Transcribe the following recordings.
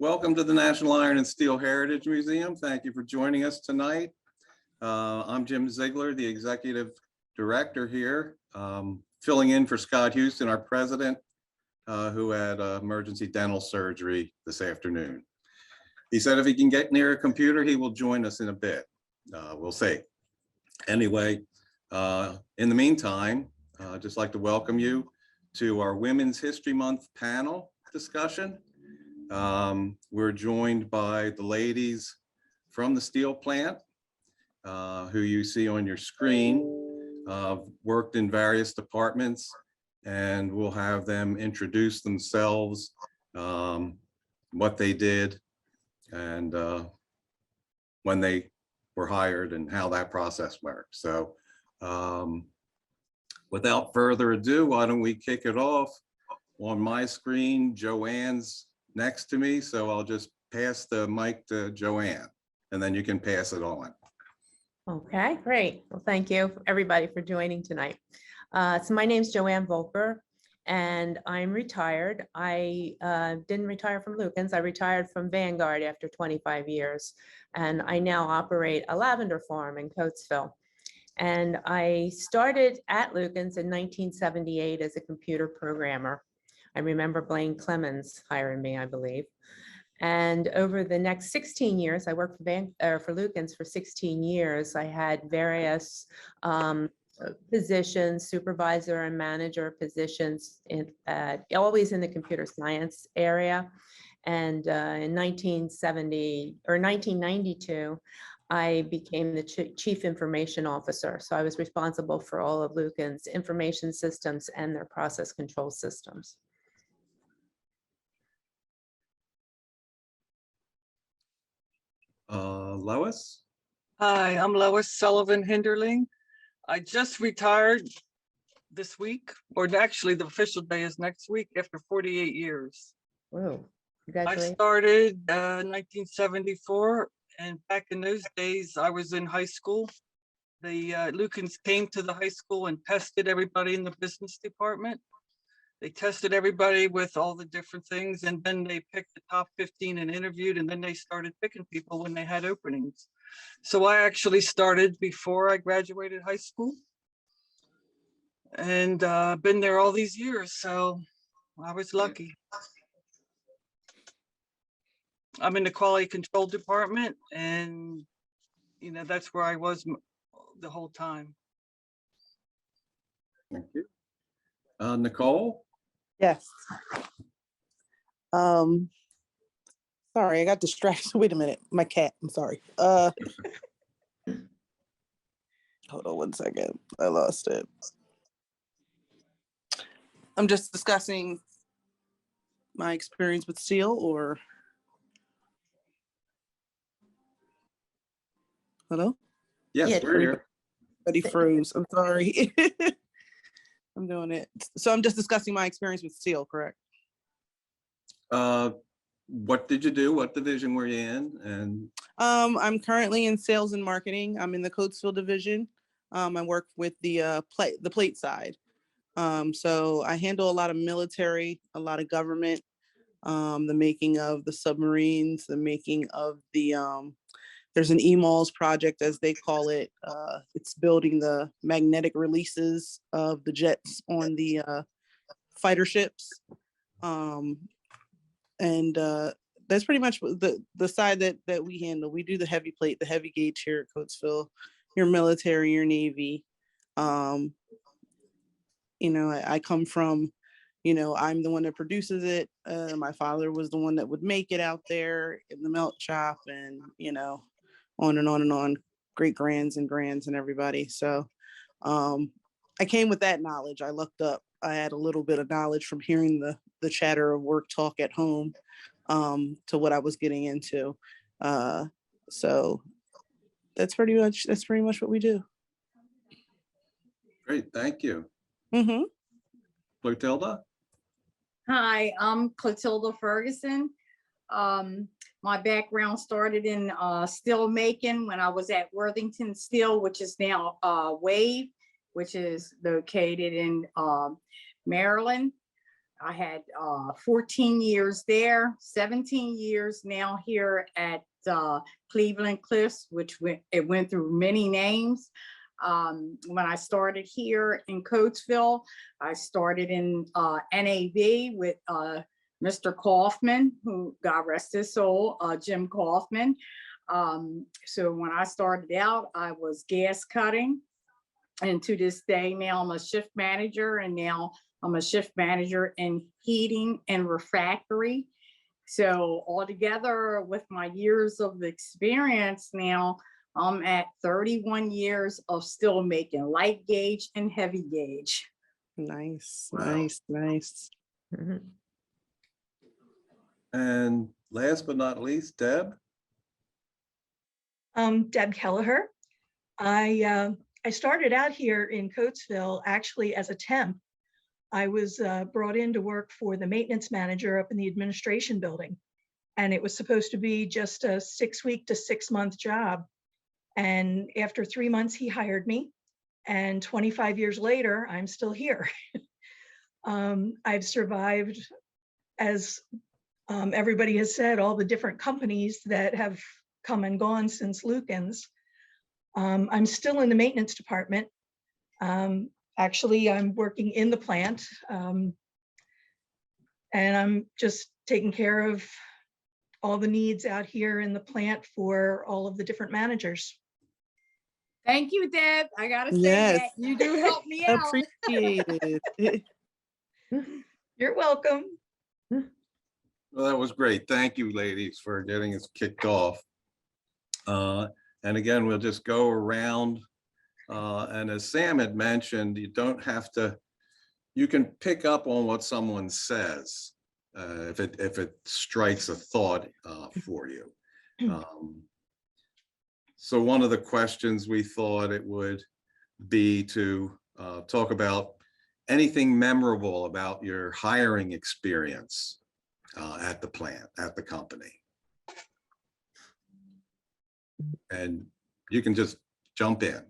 Welcome to the National Iron and Steel Heritage Museum. Thank you for joining us tonight. I'm Jim Ziegler, the Executive Director here, filling in for Scott Houston, our President, who had emergency dental surgery this afternoon. He said if he can get near a computer, he will join us in a bit. We'll see. Anyway, in the meantime, I'd just like to welcome you to our Women's History Month panel discussion. We're joined by the ladies from the steel plant, who you see on your screen, worked in various departments, and we'll have them introduce themselves, what they did, and when they were hired and how that process worked. So without further ado, why don't we kick it off? On my screen, Joanne's next to me, so I'll just pass the mic to Joanne, and then you can pass it on. Okay, great. Well, thank you everybody for joining tonight. So my name's Joanne Volker, and I'm retired. I didn't retire from Lukens. I retired from Vanguard after 25 years, and I now operate a lavender farm in Coatesville. And I started at Lukens in 1978 as a computer programmer. I remember Blaine Clemens hiring me, I believe. And over the next 16 years, I worked for Lukens for 16 years. I had various positions, supervisor and manager positions, always in the computer science area. And in 1992, I became the chief information officer. So I was responsible for all of Lukens' information systems and their process control systems. Lois? Hi, I'm Lois Sullivan Hinderling. I just retired this week, or actually the official day is next week, after 48 years. Whoa, I congratulations. started 1974, and back in those days, I was in high school. The Lukens came to the high school and tested everybody in the business department. They tested everybody with all the different things, and then they picked the top 15 and interviewed, and then they started picking people when they had openings. So I actually started before I graduated high school, and been there all these years, so I was lucky. I'm in the quality control department, and you know, that's where I was the whole time. Thank you. Nicole? Yes. Sorry, I got distracted. Wait a minute. My cat. I'm sorry. Hold on one second. I lost it. I'm just discussing my experience with steel, or hello? Yes, Yeah, we're here. Everybody froze. I'm sorry. I'm doing it. So I'm just discussing my experience with steel, correct? What did you do? What division were you in? And I'm currently in sales and marketing. I'm in the Coatesville division. I work with the plate side. So I handle a lot of military, a lot of government, the making of the submarines, the making of the there's an EMALS project, as they call it. It's building the magnetic releases of the jets on the fighter ships. That's pretty much the side that we handle. We do the heavy plate, the heavy gauge here at Coatesville, your military, your Navy. You know, I come from, you know, I'm the one that produces it. My father was the one that would make it out there in the melt shop, and, you know, on and on and on, great grands and everybody. So I came with that knowledge. I looked up, I had a little bit of knowledge from hearing the chatter of work talk at home to what I was getting into. So that's pretty much what we do. great, thank you. Mm-hmm. Clotilda? Hi, I'm Clotilda Ferguson. My background started in steel making when I was at Worthington Steel, which is now Wave, which is located in Maryland. I had 14 years there, 17 years now here at Cleveland Cliffs, it went through many names. When I started here in Coatesville, I started in NAV with Mr. Kaufman, who, God rest his soul, Jim Kaufman. So when I started out, I was gas cutting. And to this day, now I'm a shift manager, and now I'm a shift manager in heating and refractory. So altogether, with my years of experience now, I'm at 31 years of still making light gauge and heavy gauge. Nice, Wow. nice. Mhm. And last but not least, Deb. Deb Kelleher. I started out here in Coatesville actually as a temp. I was brought in to work for the maintenance manager up in the administration building. And it was supposed to be just a 6-week to 6-month job. And after 3 months, he hired me. And 25 years later, I'm still here. I've survived, as everybody has said, all the different companies that have come and gone since Lucan's. I'm still in the maintenance department. Actually, I'm working in the plant, and I'm just taking care of all the needs out here in the plant for all of the different managers. Thank you, Deb. I gotta say Yes. that you do help me out. Appreciate it. You're welcome. Well, that was great. Thank you, ladies, for getting us kicked off. And again, we'll just go around. And as Sam had mentioned, you don't have to, you can pick up on what someone says if it strikes a thought for you. So one of the questions we thought it would be to talk about anything memorable about your hiring experience at the plant, at the company. And you can just jump in.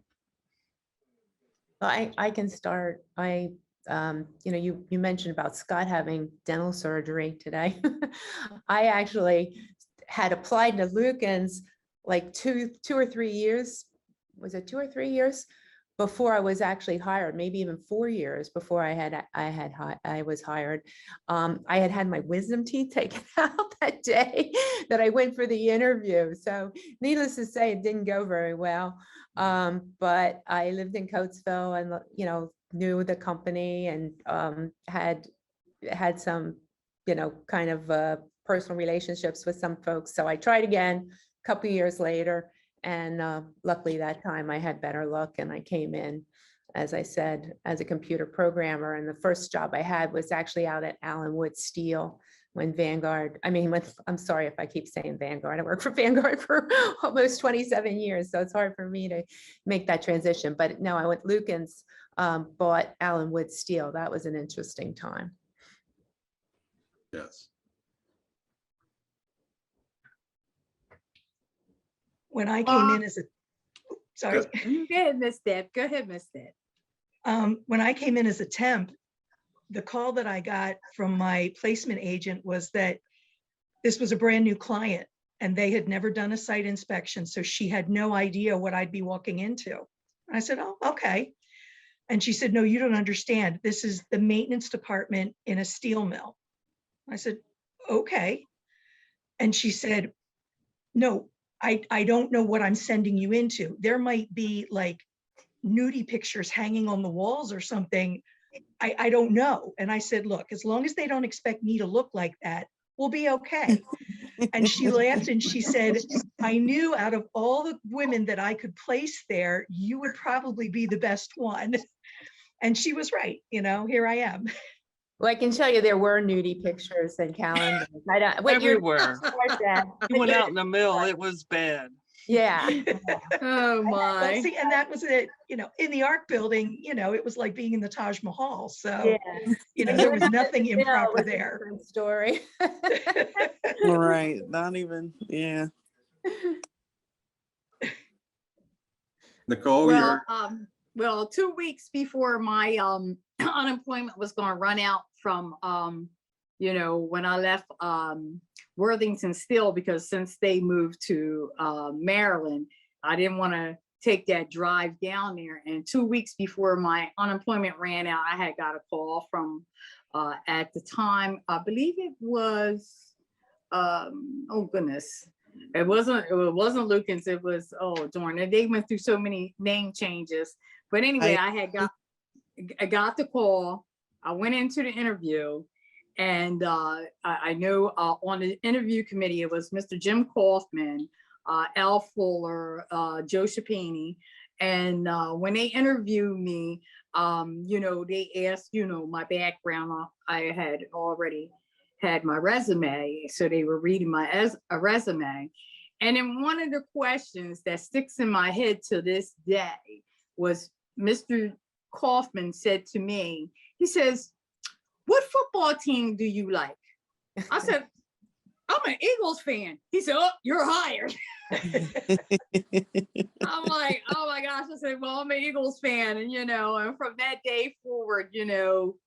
I can start. You mentioned about Scott having dental surgery today. I actually had applied to Lucan's like two or 3 years. Was it 2 or 3 years before I was actually hired? Maybe even 4 years before I was hired. I had my wisdom teeth taken out that day that I went for the interview. So needless to say, it didn't go very well. But I lived in Coatesville and, knew the company and had some, kind of personal relationships with some folks. So I tried again a couple of years later. And luckily that time I had better luck and I came in, as I said, as a computer programmer. And the first job I had was actually out at Allen Wood Steel when I'm sorry if I keep saying Vanguard. I worked for Vanguard for almost 27 years. So it's hard for me to make that transition. But no, I went Lucan's, bought Allen Wood Steel. That was an interesting time. Yes. When I came in as a, sorry. Go ahead, Miss Deb. Go ahead, Miss Deb. When I came in as a temp, the call that I got from my placement agent was that this was a brand new client and they had never done a site inspection. So she had no idea what I'd be walking into. I said, oh, okay. And she said, no, you don't understand. This is the maintenance department in a steel mill. I said, okay. And she said, no, I don't know what I'm sending you into. There might be like nudie pictures hanging on the walls or something. I don't know. And I said, look, as long as they don't expect me to look like that, we'll be okay. And she laughed and she said, I knew out of all the women that I could place there, you would probably be the best one. And she was right. Here I am. Well, I can tell you there were nudie pictures and calendars. Everywhere. You went out in the mill, Right. it was bad. Yeah. Oh, Well, my. see, and that was it, in the art building, it was like being in the Taj Mahal. So, Yeah. there was nothing Yeah, it improper was a there. different story. Right. Not even, yeah. Nicole, Well, you're, well, 2 weeks before my unemployment was going to run out from, when I left Worthington Steel, because since they moved to Maryland, I didn't want to take that drive down there. And 2 weeks before my unemployment ran out, I had got a call from, at the time, I believe it was, oh goodness, it wasn't Lukens. It was, oh darn it. They went through so many name changes. But anyway, I got the call. I went into the interview, and I know on the interview committee, it was Mr. Jim Kaufman, Al Fuller, Joe Shapini. And when they interviewed me, they asked, my background. I had already had my resume, so they were reading my resume. And then one of the questions that sticks in my head to this day was Mr. Kaufman said to me, he says, "What football team do you like?" I said, "I'm an Eagles fan." He said, "Oh, you're hired." I'm like, oh my gosh. I said, well, I'm an Eagles fan. And, and from that day forward,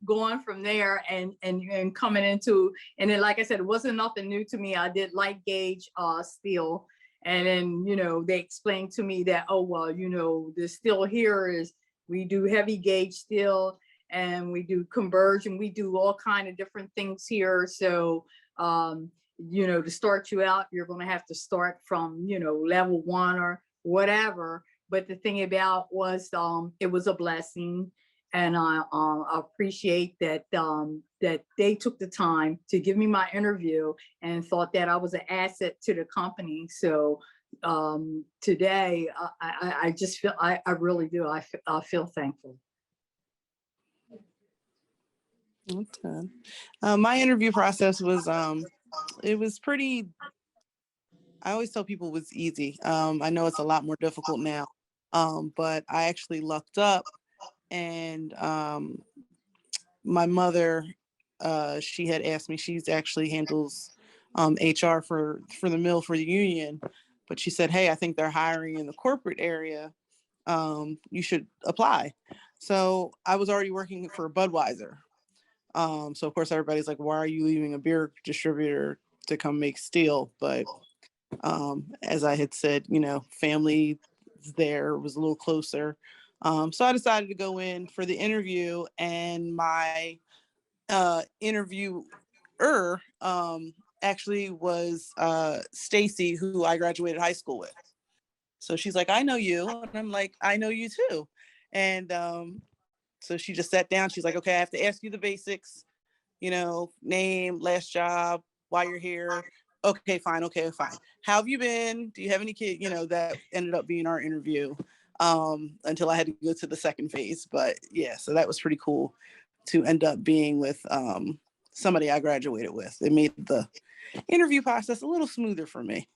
going from there and coming into, and then, like I said, it wasn't nothing new to me. I did light gauge steel. And then, they explained to me that, oh, well, the steel here is, we do heavy gauge steel and we do conversion. We do all kind of different things here. So, to start you out, you're going to have to start from, level 1 or whatever. But the thing about was, it was a blessing. And I appreciate that, that they took the time to give me my interview and thought that I was an asset to the company. So today, I just feel, I really do. I feel thankful. Okay. My interview process was, it was pretty, I always tell people it was easy. I know it's a lot more difficult now, but I actually lucked up, and my mother, she had asked me, she's actually handles HR for the mill for the union, but she said, "Hey, I think they're hiring in the corporate area. You should apply." So I was already working for Budweiser. So of course everybody's like, "Why are you leaving a beer distributor to come make steel?" But as I had said, family there was a little closer. So I decided to go in for the interview, and my interviewer actually was Stacy, who I graduated high school with. So she's like, "I know you." And I'm like, "I know you too." And so she just sat down. She's like, "Okay, I have to ask you the basics, name, last job, why you're here. Okay, fine. Okay, fine. How have you been? Do you have any kids?" That ended up being our interview until I had to go to the second phase. But yeah, so that was pretty cool to end up being with somebody I graduated with. It made the interview process a little smoother for me.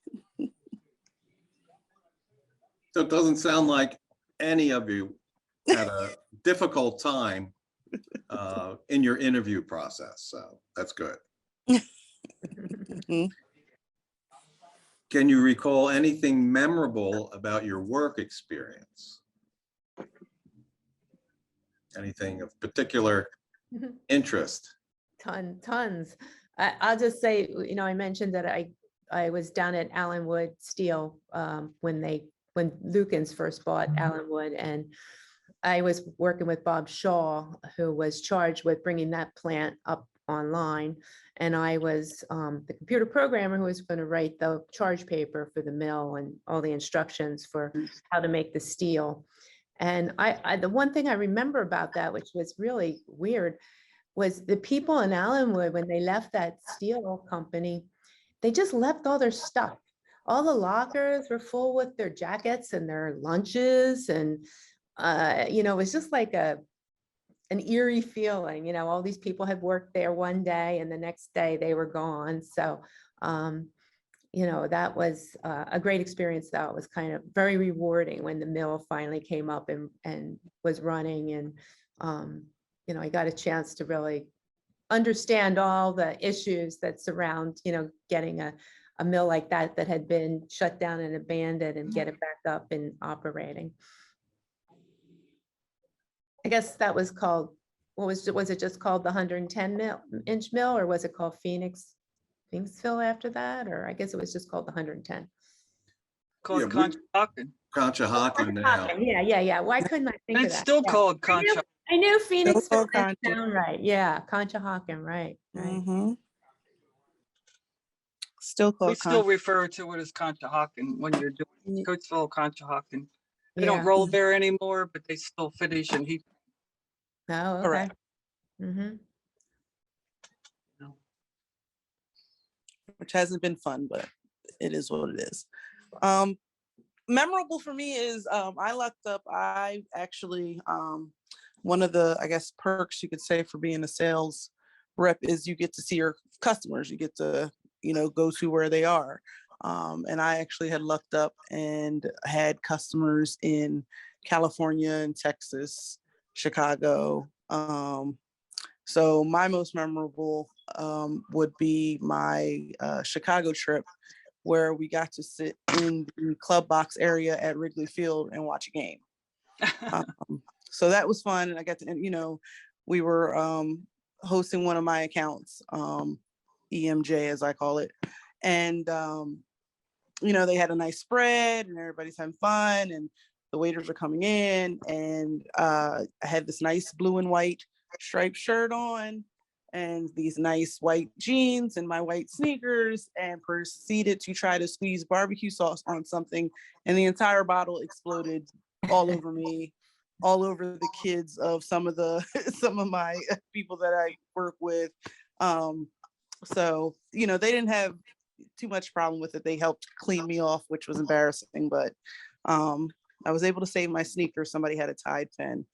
So it doesn't sound like any of you had a difficult time in your interview process. So that's good. Can you recall anything memorable about your work experience? Anything of particular interest? Tons. I'll just say, I mentioned that I was down at Allenwood Steel when Lukens first bought Allenwood, and I was working with Bob Shaw, who was charged with bringing that plant up online. And I was the computer programmer who was going to write the charge paper for the mill and all the instructions for how to make the steel. And the one thing I remember about that, which was really weird, was the people in Allenwood, when they left that steel company, they just left all their stuff. All the lockers were full with their jackets and their lunches. And, it was just like an eerie feeling. All these people had worked there one day and the next day they were gone. So, that was a great experience, though. It was kind of very rewarding when the mill finally came up and was running. And, I got a chance to really understand all the issues that surround, getting a mill like that had been shut down and abandoned, and get it back up and operating. I guess that was called was it just called the 110-inch mill, or was it called Phoenixville after that? Or I guess it was just called the 110. Called Yeah, we- Conshohocken. Conshohocken now. Yeah. Why couldn't I think And of it's that? still Yeah. called I knew- Conshohocken. I knew Phoenixville called didn't Concha. sound right. Yeah, Conshohocken, right. Mm-hmm. Still We called still Concha. refer to it as Conshohocken when you're doing Coatesville, Conshohocken. They don't Yeah. roll there anymore, but they still finish and heat. Oh, okay. Correct. Mhm. Which hasn't been fun, but it is what it is. Memorable for me is I lucked up. I actually one of the, I guess, perks you could say for being a sales rep is you get to see your customers. You get to, go to where they are. And I actually had lucked up and had customers in California and Texas, Chicago. So my most memorable would be my Chicago trip, where we got to sit in the club box area at Wrigley Field and watch a game. So that was fun. And I got to, we were hosting one of my accounts, EMJ as I call it. And, they had a nice spread and everybody's having fun and the waiters are coming in, and I had this nice blue and white striped shirt on and these nice white jeans and my white sneakers, and proceeded to try to squeeze barbecue sauce on something, and the entire bottle exploded all over me, all over the kids of some of my people that I work with. So they didn't have too much problem with it. They helped clean me off, which was embarrassing, but I was able to save my sneakers. Somebody had a Tide pen,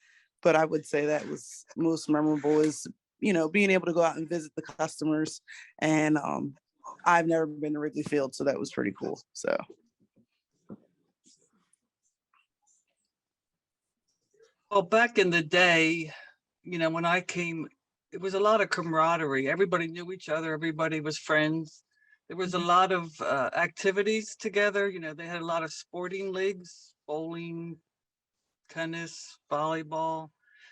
but I would say that was most memorable is being able to go out and visit the customers. And I've never been to Wrigley Field, so that was pretty cool. So Well, back in the day, when I came, it was a lot of camaraderie. Everybody knew each other. Everybody was friends. There was a lot of activities together. They had a lot of sporting leagues, bowling, tennis, volleyball.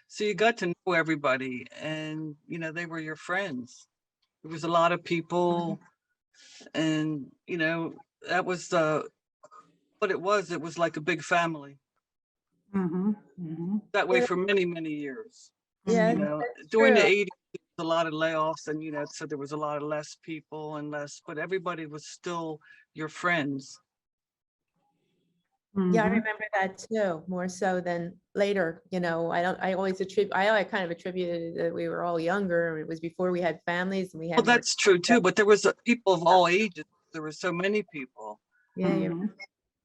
So you got to know everybody, and they were your friends. There was a lot of people, and that was what it was. It was like a big family. That way Yeah. for many, many years. Yeah, During the true. 80s, there was a lot of layoffs, and so there was a lot of less people and less, but everybody was still your friends. Yeah, I remember that too, more so than later, I kind of attributed that we were all younger. It was before we had families and we had. Well, more that's true time. too, but there was people of all ages. There were so many people. Yeah,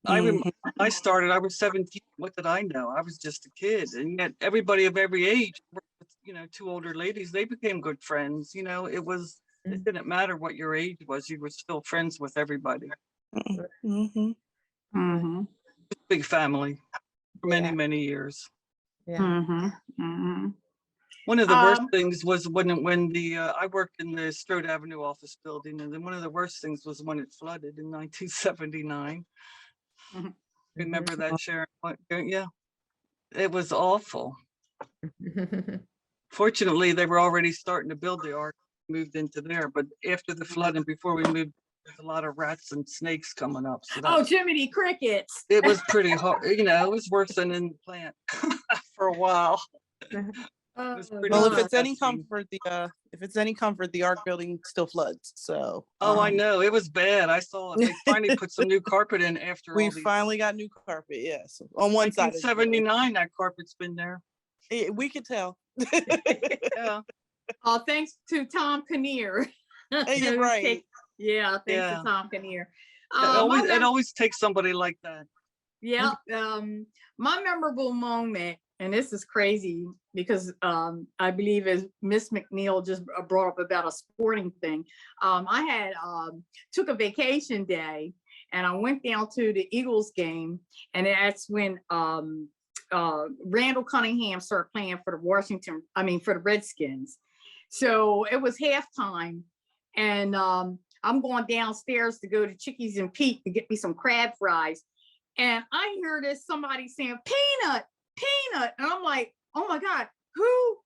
I remember when I started, I was 17. What did I know? I was just a kid. And yet everybody of every age, two older ladies, they became good friends. It didn't matter what your age was, you were still friends with everybody. Big family for many, many years. yeah. One of the worst things was when I worked in the Strode Avenue office building, and then one of the worst things was when it flooded in 1979. Remember that, Sharon? Yeah, it was awful. Fortunately, they were already starting to build the ark, moved into there. But after the flood and before we moved, there's a lot of rats and snakes coming up. So Jiminy Crickets. it was pretty hard. It was worse than in the plant for a while. well, if it's any comfort, the Ark building still floods. So I know it was bad. I saw it. They finally put some new carpet in after we all these. finally got new carpet. Yes, on one side. 1979, that carpet's been there. We could tell. Yeah. Thanks to Tom Kinnear. Hey, you're right. Thanks to Tom Kinnear. It always takes somebody like that. Yeah. My memorable moment, and this is crazy because I believe as Miss McNeil just brought up about a sporting thing. I had took a vacation day and I went down to the Eagles game, and that's when Randall Cunningham started playing for the Redskins. So it was halftime, and I'm going downstairs to go to Chickies and Pete to get me some crab fries. And I hear somebody saying peanut, and I'm like, oh my God, who?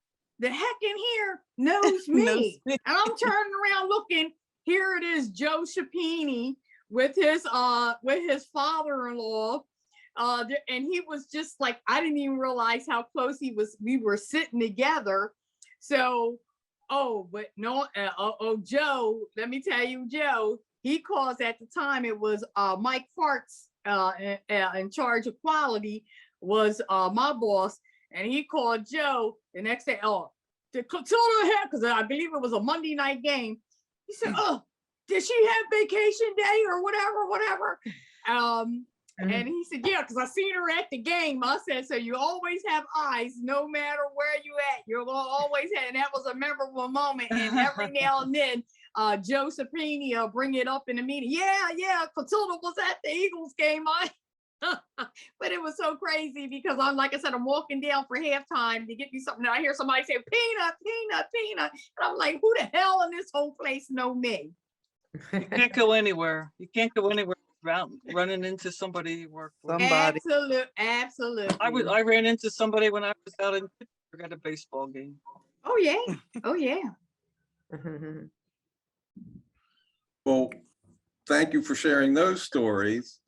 the heck in here knows me? And I'm turning around looking, here it is, Joe Shapini with his father-in-law. And he was just like, I didn't even realize how close we were sitting together. So, but no, Joe, let me tell you, Joe, he calls at the time, it was Mike Farts in charge of quality, was my boss. And he called Joe the next day, the Clotilda here, because I believe it was a Monday night game. He said, did she have vacation day or whatever? And he said, yeah, because I seen her at the game. I said, so you always have eyes, no matter where you at. You're going to always have, and that was a memorable moment. And every now and then, Joe Saprini will bring it up in the meeting. Yeah, Clotilda was at the Eagles game. But it was so crazy because like I said, I'm walking down for halftime to get me something. And I hear somebody say, peanut. And I'm like, who the hell in this whole place know me? You can't go anywhere. You can't go anywhere without running into somebody you work with. Somebody. Absolutely. I ran into somebody when I was out in Pittsburgh at a baseball game. Oh yeah. Well, thank you for sharing those stories.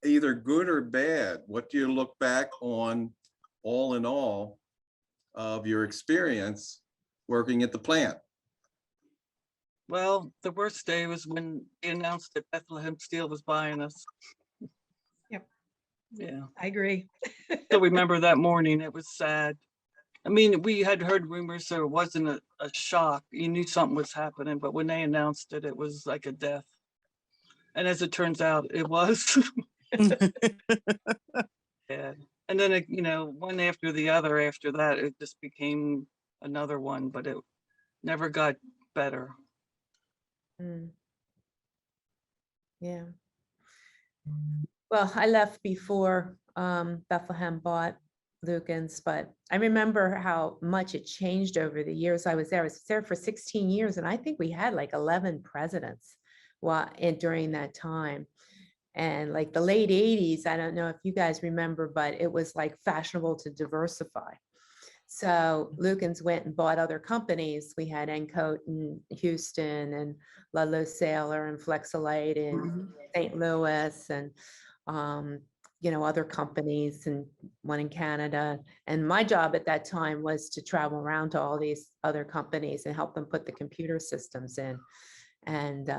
Either good or bad, what do you look back on, all in all, of your experience working at the plant? Well, the worst day was when they announced that Bethlehem Steel was buying us. Yep. Yeah. I agree. Still remember that morning. It was sad. I mean, we had heard rumors, so it wasn't a shock. You knew something was happening, but when they announced it, it was like a death. And as it turns out, it was. Yeah. And then, one after the other after that, it just became another one, but it never got better. Yeah. Well, I left before Bethlehem bought Lukens, but I remember how much it changed over the years I was there. I was there for 16 years, and I think we had like 11 presidents during that time. And like the late 80s, I don't know if you guys remember, but it was like fashionable to diversify. So Lukens went and bought other companies. We had Encote in Houston and Ludlow Sailor and Flexolite in St. Louis and, other companies, and one in Canada. And my job at that time was to travel around to all these other companies and help them put the computer systems in. And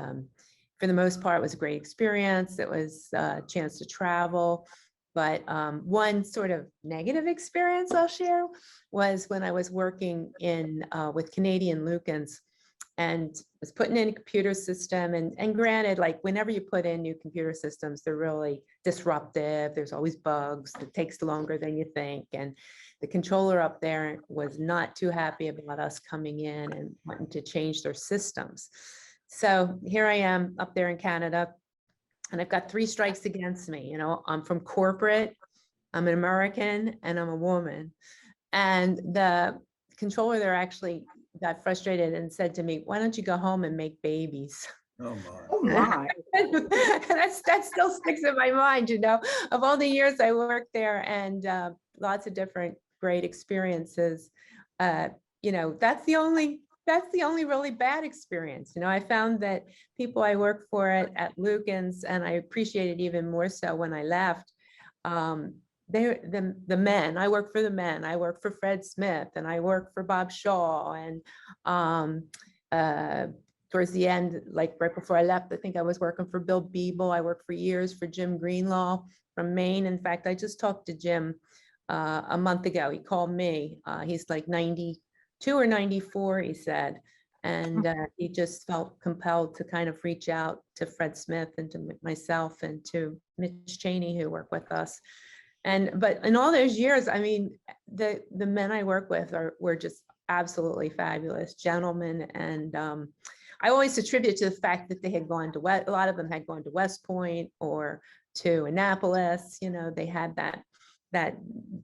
for the most part, it was a great experience. It was a chance to travel. But one sort of negative experience I'll share was when I was working with Canadian Lukens and was putting in a computer system. And granted, like whenever you put in new computer systems, they're really disruptive. There's always bugs. It takes longer than you think. And the controller up there was not too happy about us coming in and wanting to change their systems. So here I am up there in Canada, and I've got 3 strikes against me. I'm from corporate, I'm an American, and I'm a woman. And the controller there actually got frustrated and said to me, why don't you go home and make babies? Oh my. Oh my. And that still sticks in my mind, of all the years I worked there, and lots of different great experiences. That's the only really bad experience. I found that people I worked for at Lukens, and I appreciate it even more so when I left, the men. I work for the men. I work for Fred Smith, and I work for Bob Shaw. And towards the end, like right before I left, I think I was working for Bill Biebel. I worked for years for Jim Greenlaw from Maine. In fact, I just talked to Jim a month ago. He called me. He's like 92 or 94, he said. And he just felt compelled to kind of reach out to Fred Smith and to myself and to Mitch Cheney, who work with us. But in all those years, I mean, the men I work with were just absolutely fabulous gentlemen. And I always attribute to the fact that they had gone to a lot of them had gone to West Point or to Annapolis. They had that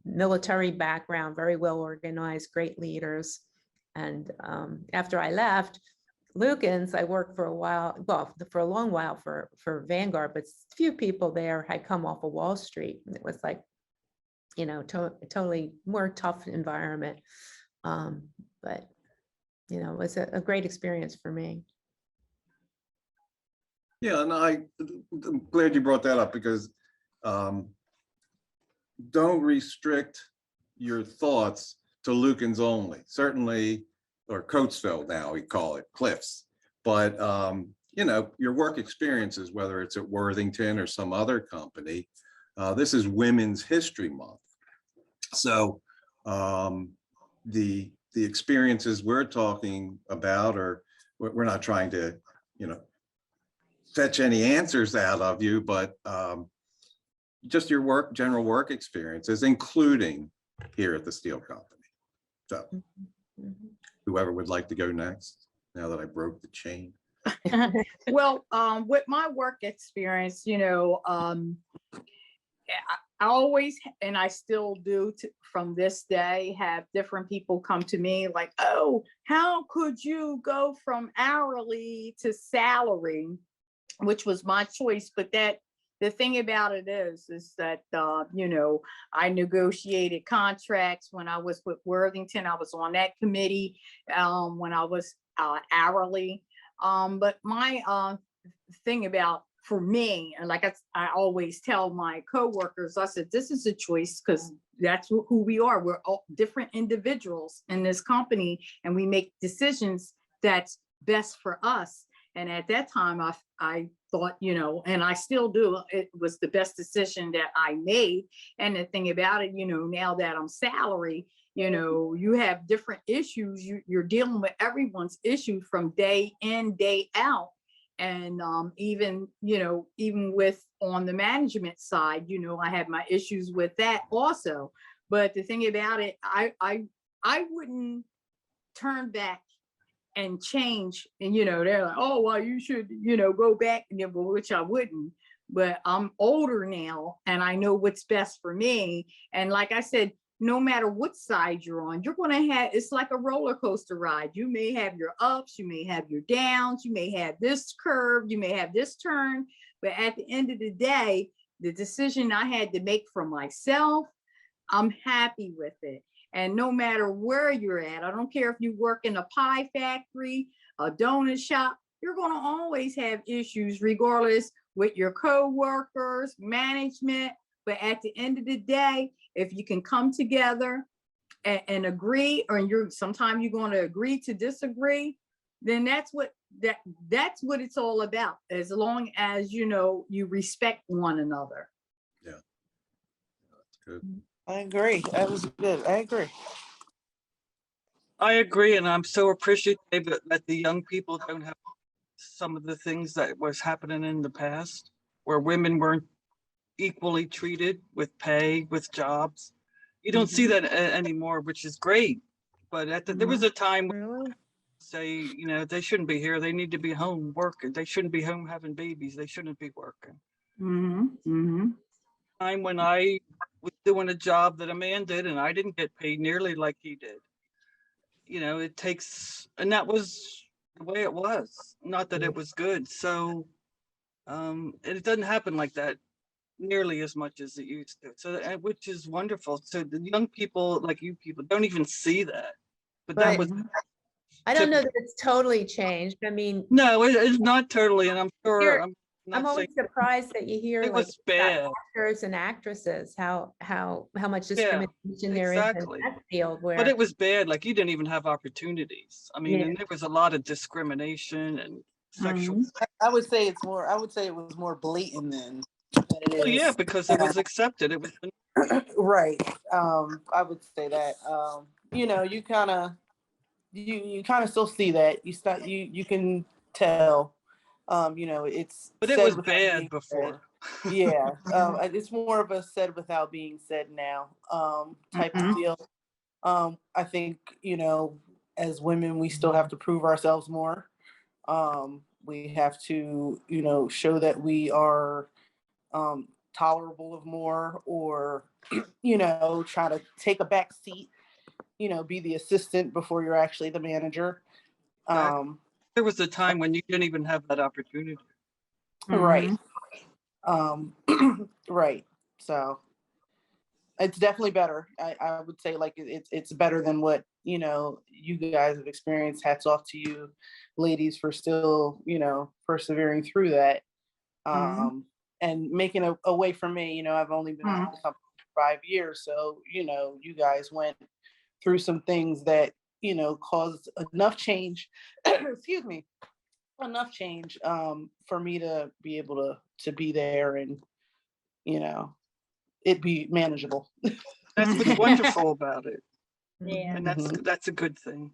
military background, very well organized, great leaders. And after I left Lukens, I worked for a while, for a long while for Vanguard, but few people there had come off of Wall Street. And it was like you know, totally more tough environment. But, you know, it was a great experience for me. Yeah, and I'm glad you brought that up because don't restrict your thoughts to Lukens only. Certainly, or Coatesville now we call it Cliffs. But you know, your work experiences, whether it's at Worthington or some other company, this is Women's History Month. So the experiences we're talking about, or we're not trying to, you know, fetch any answers out of you, but just your general work experiences, including here at the steel company. So whoever would like to go next, now that I broke the chain. Well, with my work experience, you know, I always, and I still do from this day, have different people come to me like, oh, how could you go from hourly to salary, which was my choice. But the thing about it is that, you know, I negotiated contracts when I was with Worthington. I was on that committee when I was hourly. But my thing about, for me, and like I always tell my coworkers, I said, this is a choice because that's who we are. We're all different individuals in this company, and we make decisions that's best for us. And at that time, I thought, you know, and I still do, it was the best decision that I made. And the thing about it, you know, now that I'm salary, you know, you have different issues. You're dealing with everyone's issues from day in, day out. And even, you know, even with on the management side, you know, I had my issues with that also. But the thing about it, I wouldn't turn back and change. And, you know, they're like, oh, well, you should, you know, go back, and which I wouldn't. But I'm older now and I know what's best for me. And like I said, no matter what side you're on, you're going to have, it's like a roller coaster ride. You may have your ups, you may have your downs, you may have this curve, you may have this turn. But at the end of the day, the decision I had to make for myself, I'm happy with it. And no matter where you're at, I don't care if you work in a pie factory, a donut shop, you're going to always have issues regardless with your co-workers, management. But at the end of the day, if you can come together and agree, or sometimes you're going to agree to disagree, then that's what it's all about. As long as, you know, you respect one another. Yeah, that's good. I agree. That was good. I agree. I agree, and I'm so appreciative that the young people don't have some of the things that was happening in the past, where women weren't equally treated with pay, with jobs. You don't see that anymore, which is great. But there was a time when Really? say, you know, they shouldn't be here. They need to be home working. They shouldn't be home having babies. They shouldn't be working. Time when I was doing a job that a man did, and I didn't get paid nearly like he did. You know, it takes, and that was the way it was. Not that it was good. So it doesn't happen like that nearly as much as it used to. So, which is wonderful. So the young people, like you people, don't even see that. But that Right. was, I don't know that it's totally changed. I mean, no, it's not totally. And I'm sure, Here- I'm I'm not always saying surprised that you hear it like was about bad. actors and actresses, how much Yeah, discrimination there is in exactly. that field But where, it was bad. Like you didn't even have opportunities. I mean, Yeah. and there was a lot of discrimination and sexual. I would say it's more. I would say it was more blatant than it Well, is. yeah, because it was accepted. It was Right. I would say that. You know, you kind of still see that. You can tell. You know, it's. but it said was without bad being before. said. Yeah. It's more of a said without being said now. Type of deal. I think, you know, as women, we still have to prove ourselves more. We have to, you know, show that we are tolerable of more, or, you know, try to take a back seat, you know, be the assistant before you're actually the manager. There was a time when you didn't even have that opportunity. Right. Right. So It's definitely better. I would say like it's better than what, you know, you guys have experienced. Hats off to you ladies for still, you know, persevering through that. And making a way for me. You know, I've only been in the company for 5 years. So, you know, you guys went through some things that, you know, caused enough change, excuse me, enough change for me to be able to be there and, you know, it be manageable. That's what's wonderful about it. Yeah. And that's a good thing.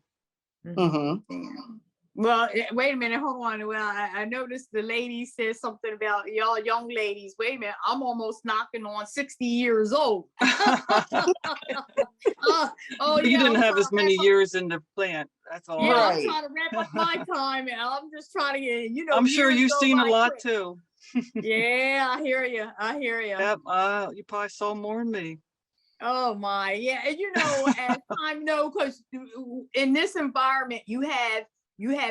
Well, wait a minute, hold on. Well, I noticed the lady said something about y'all young ladies. Wait a minute, I'm almost knocking on 60 years old. You didn't have as many years in the plant. That's all. Yeah, Right. I'm trying to wrap up my time, and I'm just trying to get, you know. I'm sure years you've go seen a by lot quick. too. Yeah, I hear you. I hear you. Yep, you probably saw more than me. Oh my, yeah, and you know, as time know, because in this environment, you have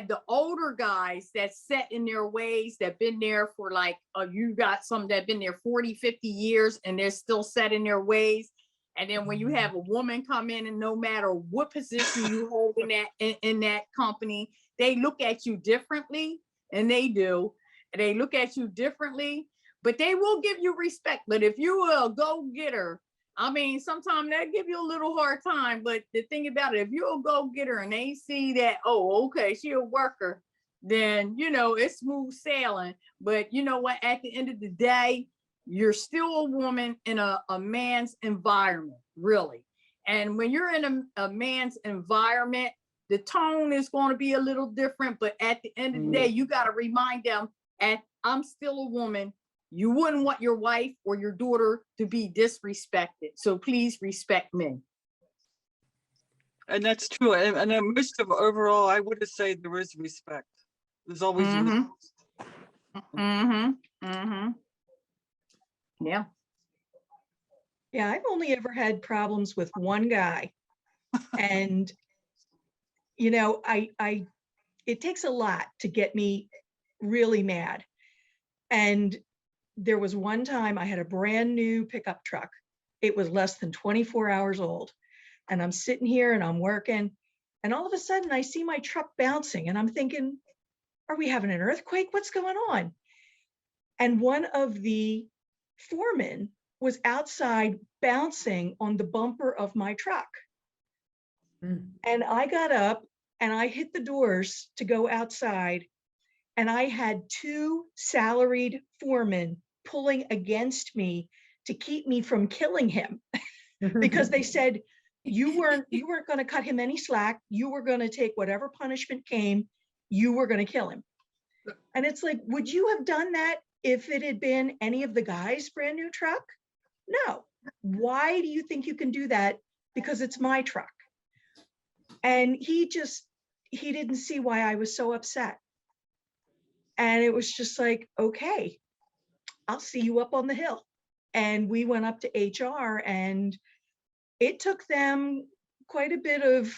the older guys that set in their ways, that been there for like, you got some that been there 40, 50 years, and they're still set in their ways. And then when you have a woman come in, and no matter what position you hold in that company, they look at you differently, and they do. They look at you differently, but they will give you respect. But if you are a go-getter, I mean, sometimes they'll give you a little hard time, but the thing about it, if you're a go-getter and they see that, oh, okay, she a worker, then, you know, it's smooth sailing. But you know what, at the end of the day, you're still a woman in a man's environment, really. And when you're in a man's environment, the tone is going to be a little different, but at the end of the day, you got to remind them, I'm still a woman. You wouldn't want your wife or your daughter to be disrespected. So please respect me. And that's true. And then most of overall, I would say there is respect. There's always respect. Yeah. Yeah, I've only ever had problems with one guy. And, you know, it takes a lot to get me really mad. And there was one time I had a brand new pickup truck. It was less than 24 hours old. And I'm sitting here and I'm working. And all of a sudden I see my truck bouncing and I'm thinking, are we having an earthquake? What's going on? And one of the foremen was outside bouncing on the bumper of my truck. And I got up and I hit the doors to go outside. And I had 2 salaried foremen pulling against me to keep me from killing him because they said, you weren't going to cut him any slack. You were going to take whatever punishment came. You were going to kill him. And it's like, would you have done that if it had been any of the guys' brand new truck? No. Why do you think you can do that? Because it's my truck. And he didn't see why I was so upset. And it was just like, okay, I'll see you up on the hill. And we went up to HR, and it took them quite a bit of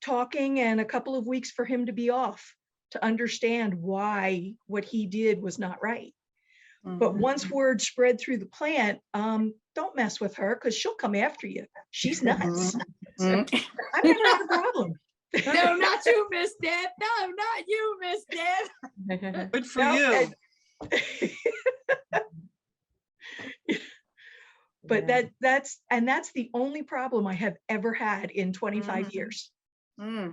talking and a couple of weeks for him to be off to understand why what he did was not right. But once word spread through the plant, don't mess with her because she'll come after you. She's nuts. So I never had a problem. No, not you, Miss Deb. No, not you, Miss Deb. Good for you. But that's the only problem I have ever had in 25 years. And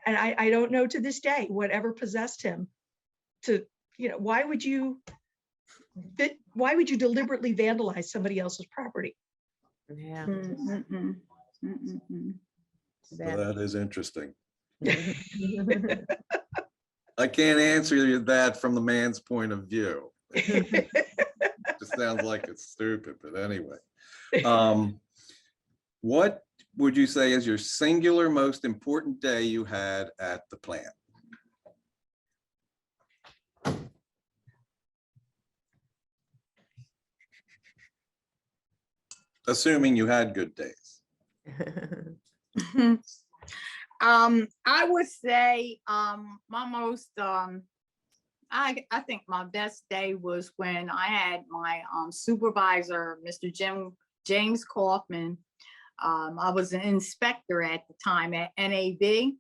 I don't know to this day whatever possessed him to, you know, why would you deliberately vandalize somebody else's property? Yeah. So that is interesting. I can't answer you that from the man's point of view. It just sounds like it's stupid, but anyway. What would you say is your singular most important day you had at the plant? Assuming you had good days. I would say my most I think my best day was when I had my supervisor, Mr. Jim James Kaufman. I was an inspector at the time at NAB,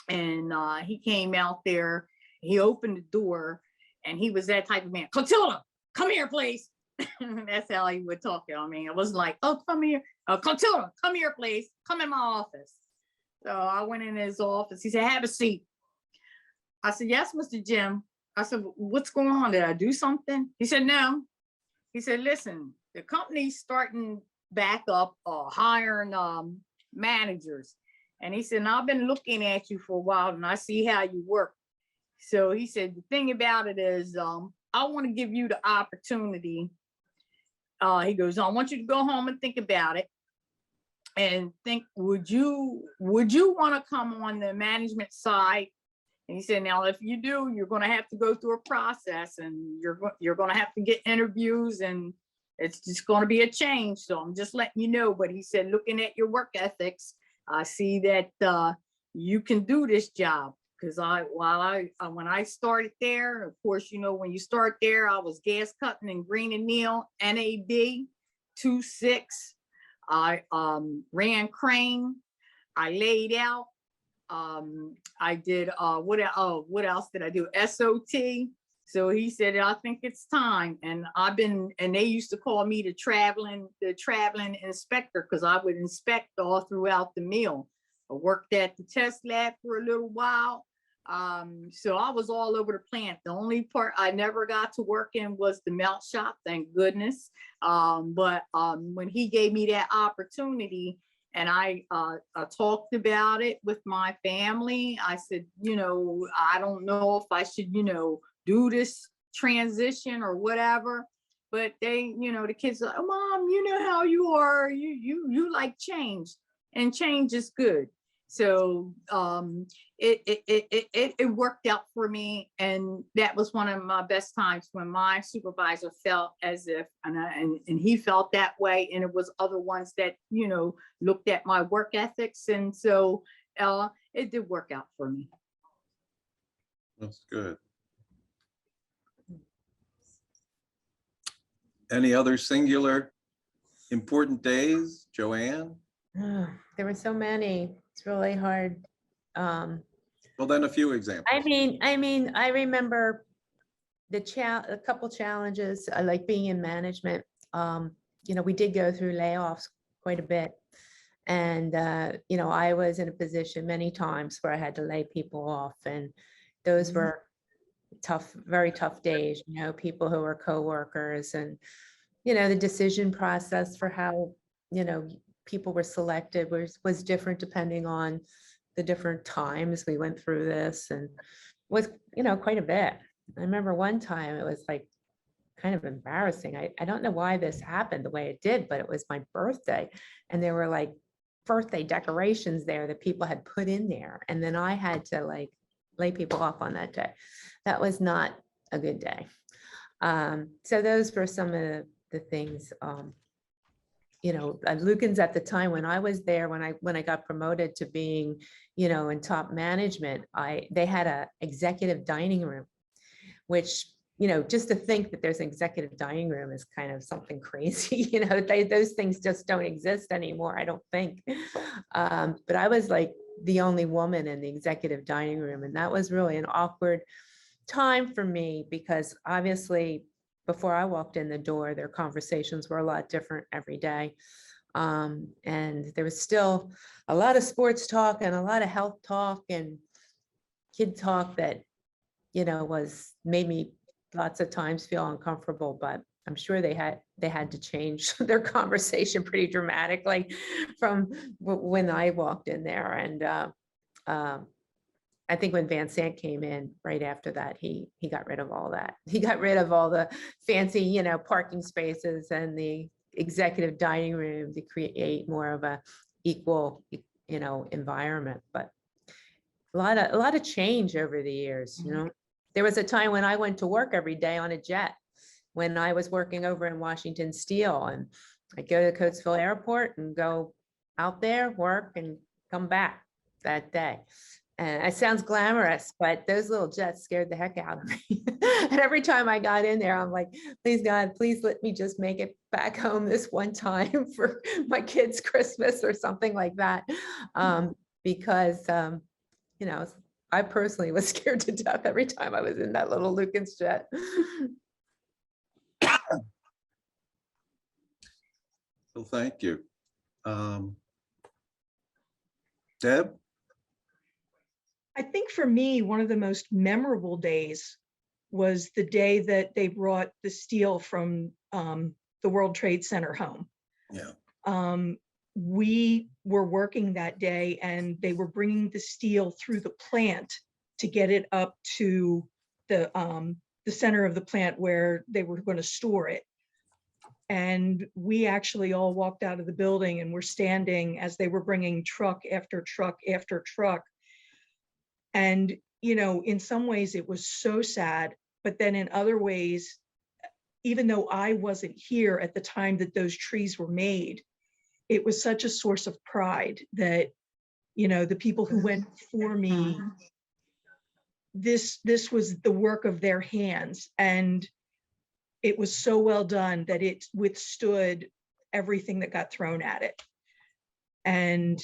and he came out there. He opened the door, and he was that type of man. Clotilda, come here, please. That's how he would talk. I mean, it wasn't like, oh, come here. Clotilda, come here, please. Come in my office. So I went in his office. He said, have a seat. I said, yes, Mr. Jim. I said, what's going on? Did I do something? He said, no. He said, listen, the company's starting back up hiring managers. And he said, I've been looking at you for a while and I see how you work. So he said, the thing about it is, I want to give you the opportunity. He goes, I want you to go home and think about it and think, would you want to come on the management side? And he said, now, if you do, you're going to have to go through a process and you're going to have to get interviews and it's just going to be a change. So I'm just letting you know. But he said, looking at your work ethics, I see that you can do this job. Because when I started there, of course, you know, when you start there, I was gas cutting in Green and Neal, NAB 26. I ran crane. I laid out. I did what else did I do? SOT. So he said, I think it's time. And they used to call me the traveling inspector because I would inspect all throughout the mill. I worked at the test lab for a little while. So I was all over the plant. The only part I never got to work in was the melt shop, thank goodness. But when he gave me that opportunity and I talked about it with my family, I said, you know, I don't know if I should, you know, do this transition or whatever. But they, you know, the kids are like, oh, Mom, you know how you are. You like change, and change is good. So it worked out for me, and that was one of my best times when my supervisor felt as if, and he felt that way, and it was other ones that, you know, looked at my work ethics, and so it did work out for me. That's good. Any other singular important days, Joanne? There were so many. It's really hard. Well, then a few examples. I mean, I remember a couple challenges, like being in management. You know, we did go through layoffs quite a bit. And, you know, I was in a position many times where I had to lay people off, and those were tough, very tough days, you know, people who were coworkers, and, you know, the decision process for how, you know, people were selected was different depending on the different times we went through this, and was, you know, quite a bit. I remember one time it was like kind of embarrassing. I don't know why this happened the way it did, but it was my birthday and there were like birthday decorations there that people had put in there. And then I had to like lay people off on that day. That was not a good day. So those were some of the things, you know, Lukens at the time when I was there, when I got promoted to being, you know, in top management, they had a executive dining room, which, you know, just to think that there's an executive dining room is kind of something crazy. You know, those things just don't exist anymore, I don't think. But I was like the only woman in the executive dining room, and that was really an awkward time for me because obviously before I walked in the door, their conversations were a lot different every day. And there was still a lot of sports talk and a lot of health talk and kid talk that, you know, made me lots of times feel uncomfortable, but I'm sure they had to change their conversation pretty dramatically from when I walked in there. And I think when Van Sant came in right after that, he got rid of all that. He got rid of all the fancy, you know, parking spaces and the executive dining room to create more of a equal, you know, environment. But a lot of change over the years, you know. There was a time when I went to work every day on a jet when I was working over in Washington Steel, and I'd go to Coatesville Airport and go out there, work, and come back that day. And it sounds glamorous, but those little jets scared the heck out of me. And every time I got in there, I'm like, please God, please let me just make it back home this one time for my kids' Christmas or something like that. Because, you know, I personally was scared to death every time I was in that little Lucan's jet. Well, thank you. Deb? I think for me, one of the most memorable days was the day that they brought the steel from the World Trade Center home. Yeah. We were working that day and they were bringing the steel through the plant to get it up to the center of the plant where they were going to store it. And we actually all walked out of the building and were standing as they were bringing truck after truck after truck. And, you know, in some ways it was so sad, but then in other ways, even though I wasn't here at the time that those trees were made, it was such a source of pride that, you know, the people who went before me, this was the work of their hands. And it was so well done that it withstood everything that got thrown at it. And,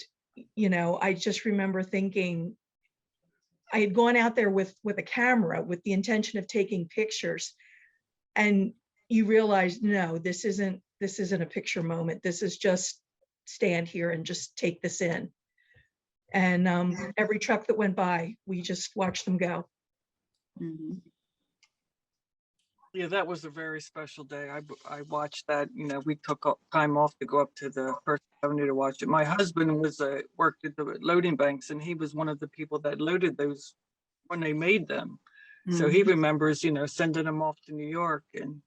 you know, I just remember thinking, I had gone out there with a camera with the intention of taking pictures, and you realize, no, this isn't a picture moment. This is just stand here and just take this in. And every truck that went by, we just watched them go. Yeah, that was a very special day. I watched that. You know, we took time off to go up to the First Avenue to watch it. My husband was worked at the loading banks, and he was one of the people that loaded those when they made them. So he remembers, you know, sending them off to New York. And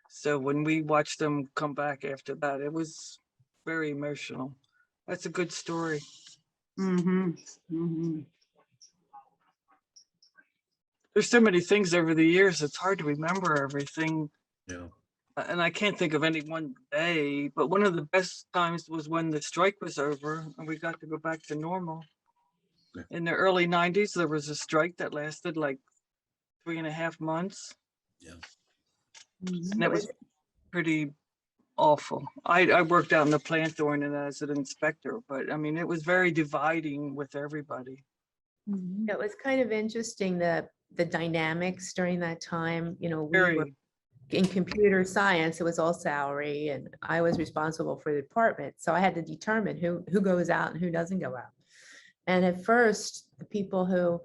so when we watched them come back after that, it was very emotional. That's a good story. There's so many things over the years, it's hard to remember everything. Yeah. And I can't think of any one day, but one of the best times was when the strike was over and we got to go back to normal. Yeah. In the early 90s, there was a strike that lasted like 3.5 months. Yeah. And that was pretty awful. I worked out in the plant during it as an inspector, but I mean, it was very dividing with everybody. It was kind of interesting, the dynamics during that time. You know, we were Very. in computer science, it was all salary, and I was responsible for the department. So I had to determine who goes out and who doesn't go out. And at first, the people who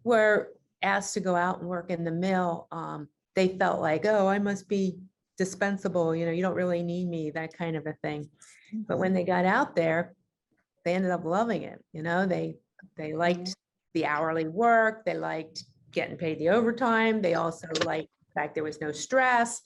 were asked to go out and work in the mill, they felt like, oh, I must be dispensable, you know, you don't really need me, that kind of a thing. But when they got out there, they ended up loving it. You know, they liked the hourly work, they liked getting paid the overtime, they also liked the fact there was no stress,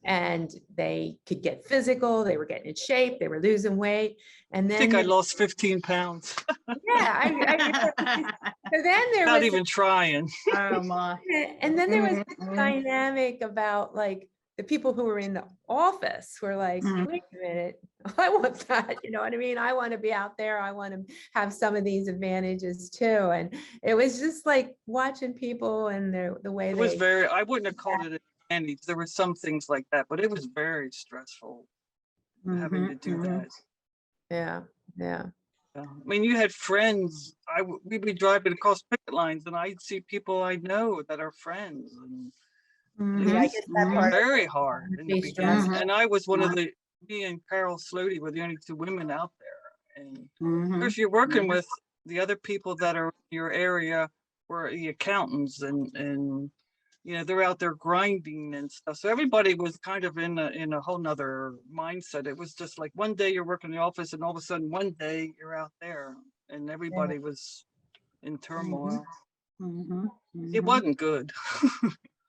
and they could get physical, they were getting in shape, they were losing weight. And I then think I lost 15 pounds. yeah, I so then there Not was even trying. Oh my. and then there was this dynamic about like the people who were in the office were like, wait a minute, I want that, you know what I mean? I want to be out there. I want to have some of these advantages too. And it was just like watching people and the way It was very, I wouldn't have called it an advantage. There were some things like that, but it was very stressful having to do that. yeah. Yeah. I mean, you had friends. We'd be driving across picket lines, and I'd see people I know that are friends, and it Yeah, I was guess that part of very hard in the be beginning. stressful. And I was one of me and Carol Slody were the only two women out there. And of course, you're working with the other people that are in your area, were the accountants, and you know, they're out there grinding and stuff. So everybody was kind of in a whole nother mindset. It was just like one day you're working in the office, and all of a sudden one day you're out there, and everybody was in turmoil. It wasn't good.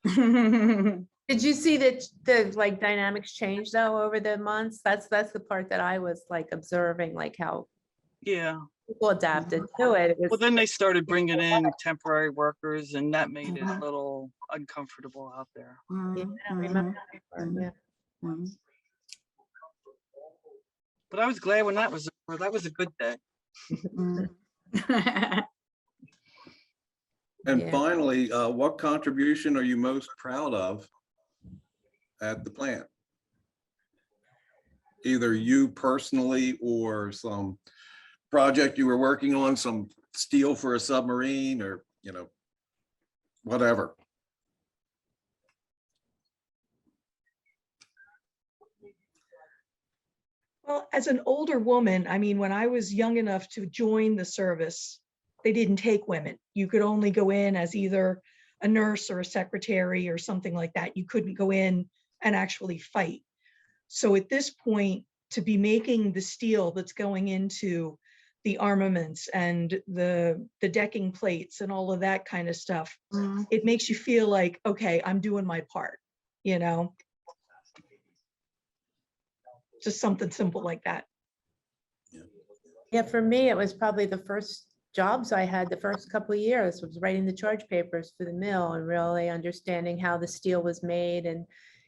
Did you see that the like dynamics change though over the months? That's the part that I was like observing, like how Yeah. people adapted to it. It was Well, then they started bringing in temporary workers, and that made it a little uncomfortable out there. yeah, I remember that part, yeah. But I was glad when that was over. That was a good day. And Yeah. finally, what contribution are you most proud of at the plant? Either you personally or some project you were working on, some steel for a submarine, or, you know, whatever. Well, as an older woman, I mean, when I was young enough to join the service, they didn't take women. You could only go in as either a nurse or a secretary or something like that. You couldn't go in and actually fight. So at this point, to be making the steel that's going into the armaments and the decking plates and all of that kind of stuff, Mhm. it makes you feel like, okay, I'm doing my part, you know? Just something simple like that. Yeah, for me, it was probably the first jobs I had the first couple of years was writing the charge papers for the mill and really understanding how the steel was made. And,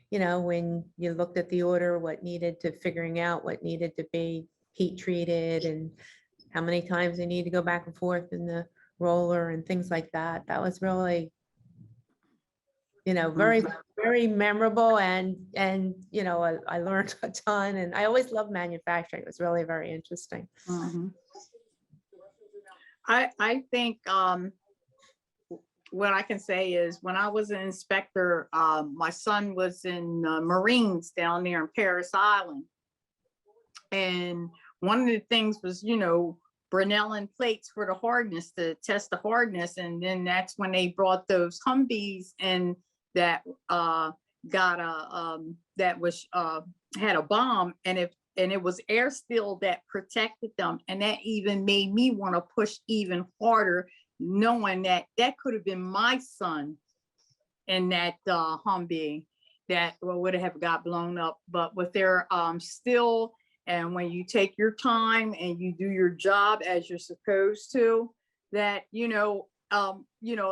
you know, when you looked at the order, what needed to figuring out what needed to be heat treated and how many times they need to go back and forth in the roller and things like that. That was really, you know, very, very memorable. And, you know, I learned a ton, and I always loved manufacturing. It was really very interesting. Mhm. I think what I can say is when I was an inspector, my son was in Marines down there in Paris Island. And one of the things was, you know, Brunellan plates for the hardness to test the hardness. And then that's when they brought those Humvees and that got a that was had a bomb, and it was air steel that protected them, and that even made me want to push even harder, knowing that that could have been my son in that Humvee that would have got blown up. But with their steel, and when you take your time and you do your job as you're supposed to, that you know, a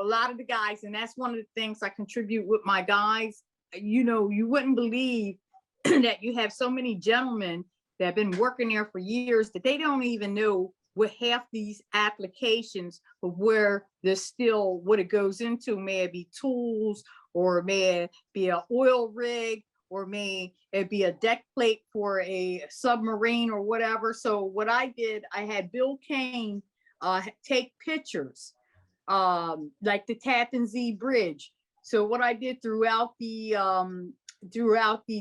lot of the guys, and that's one of the things I contribute with my guys. You know, you wouldn't believe that you have so many gentlemen that have been working there for years that they don't even know what half these applications of where the steel, what it goes into, may it be tools, or may it be an oil rig, or may it be a deck plate for a submarine or whatever. So what I did, I had Bill Kane take pictures, like the Tappan Zee Bridge. So what I did throughout the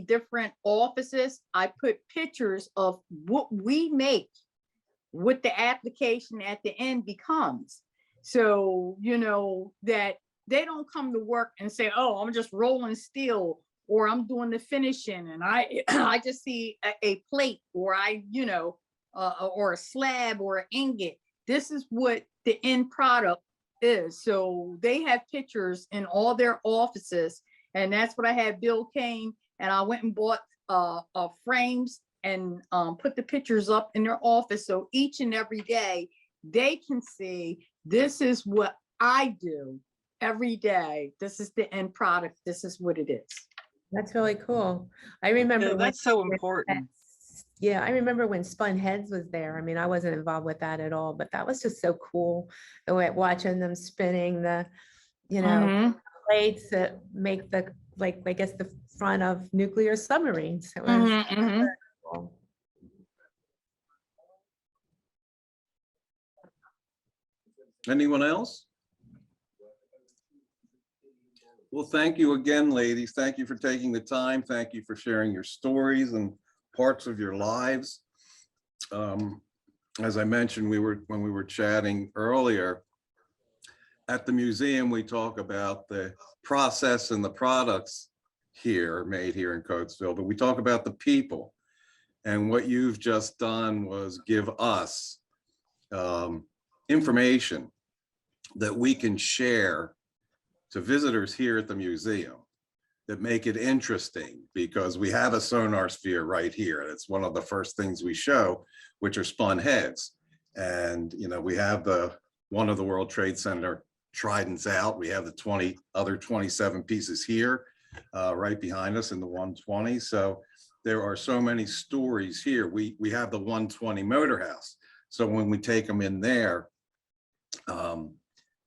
different offices, I put pictures of what we make, what the application at the end becomes. So, you know, that they don't come to work and say, oh, I'm just rolling steel, or I'm doing the finishing, and I just see a plate, or or a slab, or an ingot. This is what the end product is. So they have pictures in all their offices, and that's what I had Bill Kane, and I went and bought frames and put the pictures up in their office, so each and every day they can see, this is what I do every day. This is the end product. This is what it is. That's really cool. I remember. Yeah, when- that's so important. Yeah, I remember when Spun Heads was there. I mean, I wasn't involved with that at all, but that was just so cool. The way watching them spinning the, you know, plates that make the, like, I guess the front of nuclear submarines. It was cool. Anyone else? Well, thank you again, ladies. Thank you for taking the time. Thank you for sharing your stories and parts of your lives. As I mentioned, when we were chatting earlier, at the museum, we talk about the process and the products here, made here in Coatesville, but we talk about the people. And what you've just done was give us information that we can share to visitors here at the museum that make it interesting, because we have a sonar sphere right here. And it's one of the first things we show, which are spun heads. And, you know, we have one of the World Trade Center tridents out. We have the other 27 pieces here, right behind us in the 120. So there are so many stories here. We have the 120 motor house. So when we take them in there,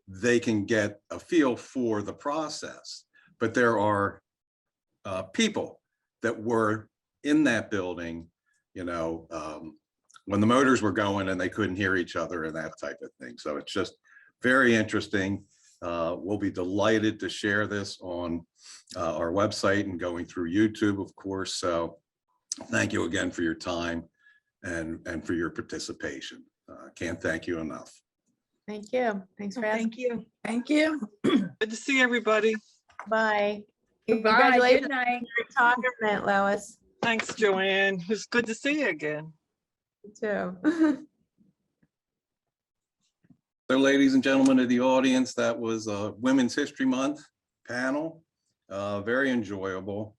they can get a feel for the process. But there are people that were in that building, when the motors were going and they couldn't hear each other and that type of thing. So it's just very interesting. We'll be delighted to share this on our website and going through YouTube, of course. So thank you again for your time and for your participation. Can't thank you enough. Thank you. Thanks for asking. Thank you. Thank you. Good to see everybody. Bye. Goodbye. Congratulations Good night. on your retirement, Lois. Thanks, Joanne. It's good to see you again. You too. So ladies and gentlemen of the audience, that was a Women's History Month panel, very enjoyable.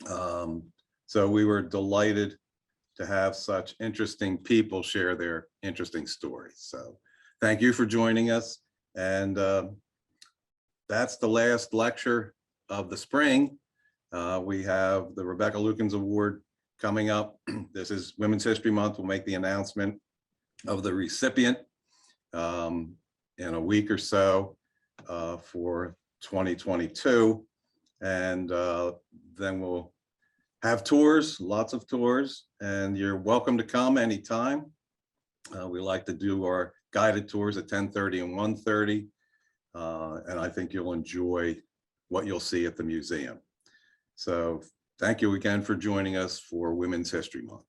So we were delighted to have such interesting people share their interesting stories. So thank you for joining us. And that's the last lecture of the spring. We have the Rebecca Lukens Award coming up. This is Women's History Month. We'll make the announcement of the recipient in a week or so for 2022. And then we'll have tours, lots of tours, and you're welcome to come anytime. We like to do our guided tours at 10:30 and 1:30. And I think you'll enjoy what you'll see at the museum. So thank you again for joining us for Women's History Month.